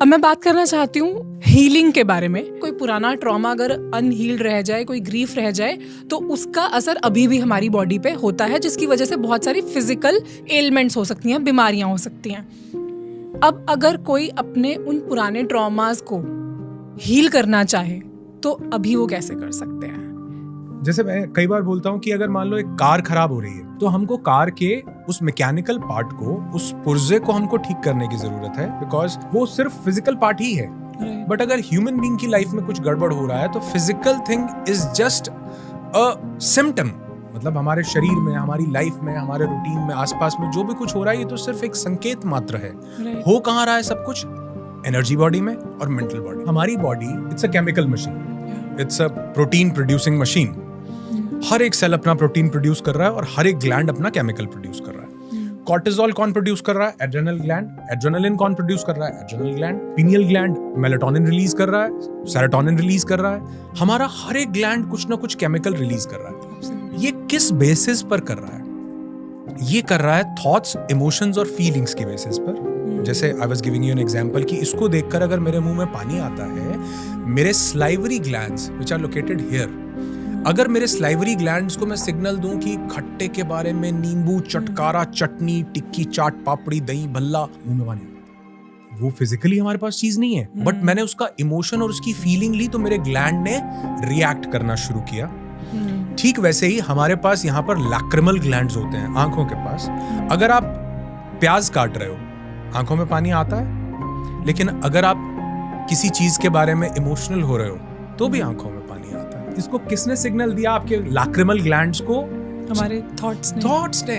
अब मैं बात करना चाहती हूँ हीलिंग के बारे में। कोई पुराना ट्रॉमा अगर अनहील्ड रह जाए, कोई ग्रीफ रह जाए, तो उसका असर अभी भी हमारी बॉडी पे होता है, जिसकी वजह से बहुत सारी फिजिकल एलिमेंट्स हो सकती हैं, बीमारियां हो सकती हैं। अब अगर कोई अपने उन पुराने ट्रॉमास को हील करना चाहे तो अभी वो कैसे कर सकते हैं? जैसे मैं कई बार बोलता हूँ कि अगर मान लो एक कार खराब हो रही है तो हमको कार के उस मैकेनिकल पार्ट को, उस पुर्जे को हमको ठीक करने की जरूरत है, बिकॉज वो सिर्फ फिजिकल पार्ट ही है। बट अगर ह्यूमन बीइंग की लाइफ में कुछ गड़बड़ हो रहा है तो physical thing is just a symptom. मतलब हमारे शरीर में, हमारी लाइफ में, हमारे रूटीन में, आसपास में जो भी कुछ हो रहा है ये तो सिर्फ एक संकेत मात्र है। हो कहाँ रहा है सब कुछ? एनर्जी बॉडी में और मेंटल बॉडी। हमारी body it's a chemical machine, it's a protein producing machine. हर एक सेल अपना प्रोटीन प्रोड्यूस कर रहा है और हर एक ग्लैंड अपना केमिकल प्रोड्यूस कर रहा है। कॉर्टिसोल कौन प्रोड्यूस कर रहा है? Adrenal gland. एड्रेनलिन कौन प्रोड्यूस कर रहा है? Adrenal gland. Pineal gland melatonin release कर रहा है, सेरोटोनिन रिलीज कर रहा है। हमारा हर एक ग्लैंड कुछ ना कुछ केमिकल रिलीज कर रहा है। ये किस बेसिस पर कर रहा है? ये कर रहा है थॉट्स, इमोशंस और फीलिंग्स के बेसिस पर। जैसे I was giving you an example कि इसको देखकर अगर मेरे मुंह में पानी आता है, मेरे salivary glands which are located here, अगर मेरे स्लाइवरी ग्लैंड्स को मैं सिग्नल दूं कि खट्टे के बारे में, नींबू, चटकारा, चटनी, टिक्की, चाट, पापड़ी, दही, भल्ला, मुंह में पानी आता है। वो फिजिकली हमारे पास चीज नहीं है, बट मैंने उसका इमोशन और उसकी फीलिंग ली तो मेरे ग्लैंड ने रिएक्ट करना शुरू किया। ठीक वैसे ही हमारे पास यहाँ पर लैक्रिमल ग्लैंड्स होते हैं आंखों के पास। अगर आप प्याज काट रहे हो, आंखों में पानी आता है, लेकिन अगर आप किसी चीज के बारे में इमोशनल हो रहे हो तो भी आंखों में पानी आता है। इसको किसने सिग्नल दिया? आपके लैक्रिमल ग्लैंड्स को, हमारे थॉट्स ने।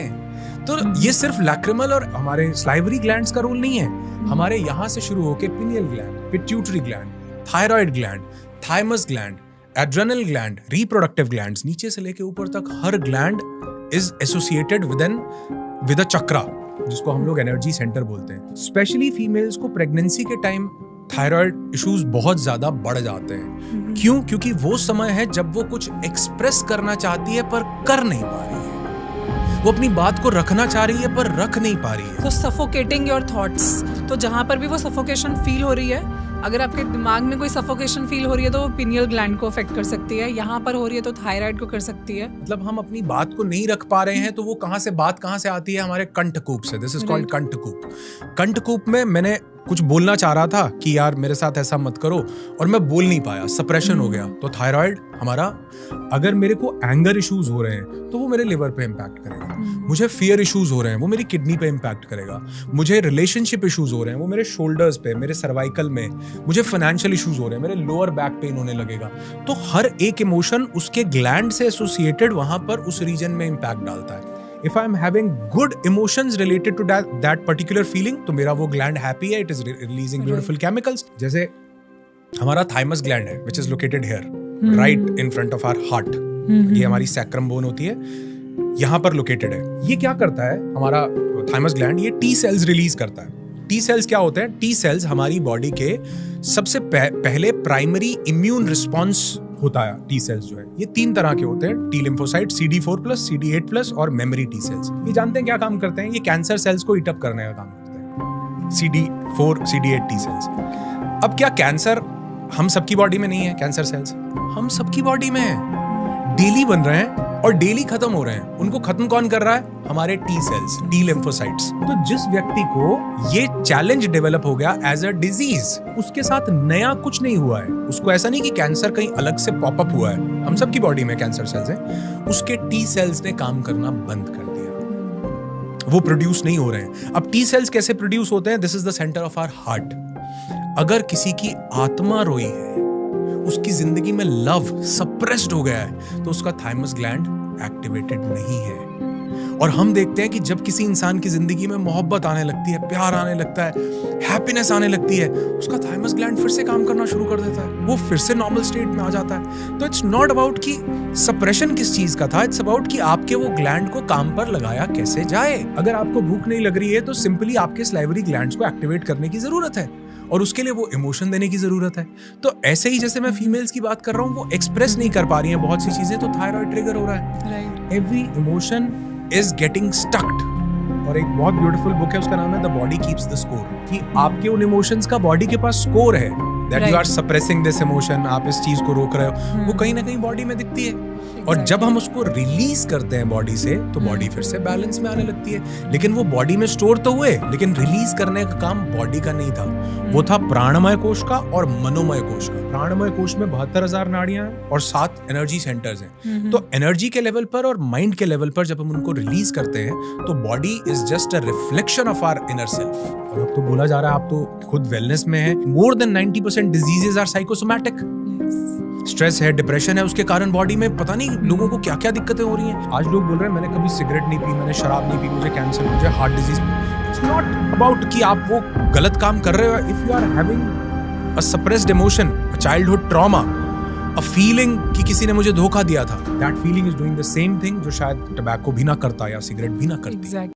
तो ये सिर्फ लैक्रिमल और हमारे स्लाइवरी ग्लैंड्स का रोल नहीं है। हमारे यहां से शुरू होकर pineal gland, pituitary gland, thyroid gland, thymus gland, adrenal gland, reproductive glands, नीचे से लेके ऊपर तक हर gland is associated with a chakra, जिसको हम लोग एनर्जी सेंटर बोलते हैं। स्पेशली फीमेल्स को प्रेगनेंसी के टाइम थायराइड इश्यूज बहुत ज्यादा बढ़ जाते हैं। क्यों? क्योंकि वो समय है जब वो कुछ एक्सप्रेस करना चाहती है पर कर नहीं पा रही है। वो अपनी बात को रखना चाह रही है पर रख नहीं पा रही है। तो सफोकेटिंग योर थॉट्स, तो जहां पर भी वो सफोकेशन फील हो रही है, अगर आपके दिमाग में कोई सफोकेशन फील हो रही है तो वो पिनियल ग्लैंड को अफेक्ट कर सकती है। यहाँ पर हो रही है तो थायराइड को कर सकती है। मतलब हम अपनी बात को नहीं रख पा रहे हैं तो वो कहाँ से आती है? हमारे कंठकूप से। दिस इज कॉल्ड कंठकूप। कंठकूप में मैंने कुछ बोलना चाह रहा था कि यार मेरे साथ ऐसा मत करो, और मैं बोल नहीं पाया, सप्रेशन हो गया, तो थायराइड हमारा। अगर मेरे को एंगर इश्यूज हो रहे हैं तो वो मेरे लिवर पे इम्पैक्ट करेगा। मुझे फियर इश्यूज हो रहे हैं वो मेरी किडनी पे इम्पैक्ट करेगा। मुझे रिलेशनशिप इश्यूज हो रहे हैं वो मेरे शोल्डर्स पे, मेरे सर्वाइकल में। मुझे फाइनेंशियल इश्यूज हो रहे हैं, मेरे लोअर बैक पेन होने लगेगा। तो हर एक इमोशन उसके ग्लैंड से एसोसिएटेड वहां पर उस रीजन में इम्पैक्ट डालता है। If I am having good emotions related to that particular feeling, तो मेरा वो ग्लैंड हैप्पी है, it is releasing beautiful chemicals। जैसे हमारा थाइमस ग्लैंड है which is located here, right in front of our heart। ये हमारी सैक्रम बोन होती है, यहाँ पर लोकेटेड है। ये क्या करता है हमारा थाइमस ग्लैंड? ये टी सेल्स रिलीज करता है। टी सेल्स क्या होते हैं? टी सेल्स हमारी बॉडी के सबसे पहले प्राइमरी इम्यून रिस्पॉन्स होता है। टी सेल्स जो है ये 3 तरह के होते हैं, टी लिम्फोसाइट, CD4+, CD8+, और मेमोरी टी सेल्स। ये जानते हैं क्या काम करते हैं? ये कैंसर सेल्स को ईट अप करने का काम करते हैं, CD4, CD8 टी सेल्स। अब क्या कैंसर हम सबकी बॉडी में नहीं है? कैंसर सेल्स हम सबकी बॉडी में है, डेली बन रहे हैं और डेली खत्म हो रहे हैं। उनको खत्म कौन कर रहा है? हमारे टी सेल्स, टी लिम्फोसाइट्स। तो जिस व्यक्ति को ये चैलेंज डेवलप हो गया एज अ डिजीज, उसके साथ नया कुछ नहीं हुआ है। उसको ऐसा नहीं कि कैंसर कहीं अलग से पॉपअप हुआ है, हम सबकी बॉडी में कैंसर सेल्स हैं। उसके टी सेल्स ने काम करना बंद कर दिया, वो प्रोड्यूस नहीं हो रहे हैं। अब टी सेल्स कैसे प्रोड्यूस होते हैं? This is the centre of our heart. अगर किसी की आत्मा रोई है, उसकी जिंदगी में लव सप्रेस्ड हो गया है, तो उसका थाइमस ग्लैंड एक्टिवेटेड नहीं है। और हम देखते हैं कि जब किसी इंसान की जिंदगी में मोहब्बत आने लगती है, प्यार आने लगता है, हैप्पीनेस आने लगती है, उसका थाइमस ग्लैंड फिर से काम करना शुरू कर देता है, वो फिर से नॉर्मल स्टेट में आ जाता है। तो इट्स नॉट अबाउट कि सप्रेशन किस चीज का था, इट्स अबाउट कि आपके वो ग्लैंड को काम पर लगाया कैसे जाए। अगर आपको भूख नहीं लग रही है तो सिंपली आपके स्लाइवरी ग्लैंड्स को एक्टिवेट करने की जरूरत है, और उसके लिए वो इमोशन देने की जरूरत है। तो ऐसे ही जैसे मैं फीमेल्स की बात कर रहा हूँ, वो एक्सप्रेस नहीं कर पा रही हैं बहुत सी चीजें, तो थायराइड ट्रिगर हो रहा है। Every emotion is getting stuck और एक बहुत ब्यूटीफुल बुक है, उसका नाम है the body keeps the score, कि आपके उन इमोशंस का बॉडी के पास स्कोर है, that you are suppressing this emotion, आप इस चीज को रोक रहे हो, वो कहीं ना कहीं बॉडी में दिखती है। और जब हम उसको रिलीज करते हैं बॉडी से, तो बॉडी फिर से बैलेंस में आने लगती है। लेकिन वो बॉडी में स्टोर तो हुए, लेकिन रिलीज करने का काम बॉडी का नहीं था, वो था प्राणमय कोश का और मनोमय कोश का। प्राणमय कोश में 72,000 नाड़ियां हैं और 7 एनर्जी सेंटर्स हैं। तो एनर्जी के लेवल पर और माइंड के लेवल पर जब हम उनको रिलीज करते हैं, तो body is just a reflection of our inner self. और अब तो बोला जा रहा है, आप तो खुद वेलनेस में है, more than 90% diseases are psychosomatic. Stress है, डिप्रेशन है, उसके कारण बॉडी में पता नहीं लोगों को क्या क्या दिक्कतें हो रही हैं। आज लोग बोल रहे हैं मैंने कभी सिगरेट नहीं पी, मैंने शराब नहीं पी, मुझे कैंसर, मुझे heart disease. It's not about कि आप वो गलत काम कर रहे हो। If you are having a suppressed emotion, a childhood trauma, a feeling कि किसी ने मुझे धोखा दिया था, that feeling is doing the same thing जो शायद टबैको भी ना करता या सिगरेट भी ना करती।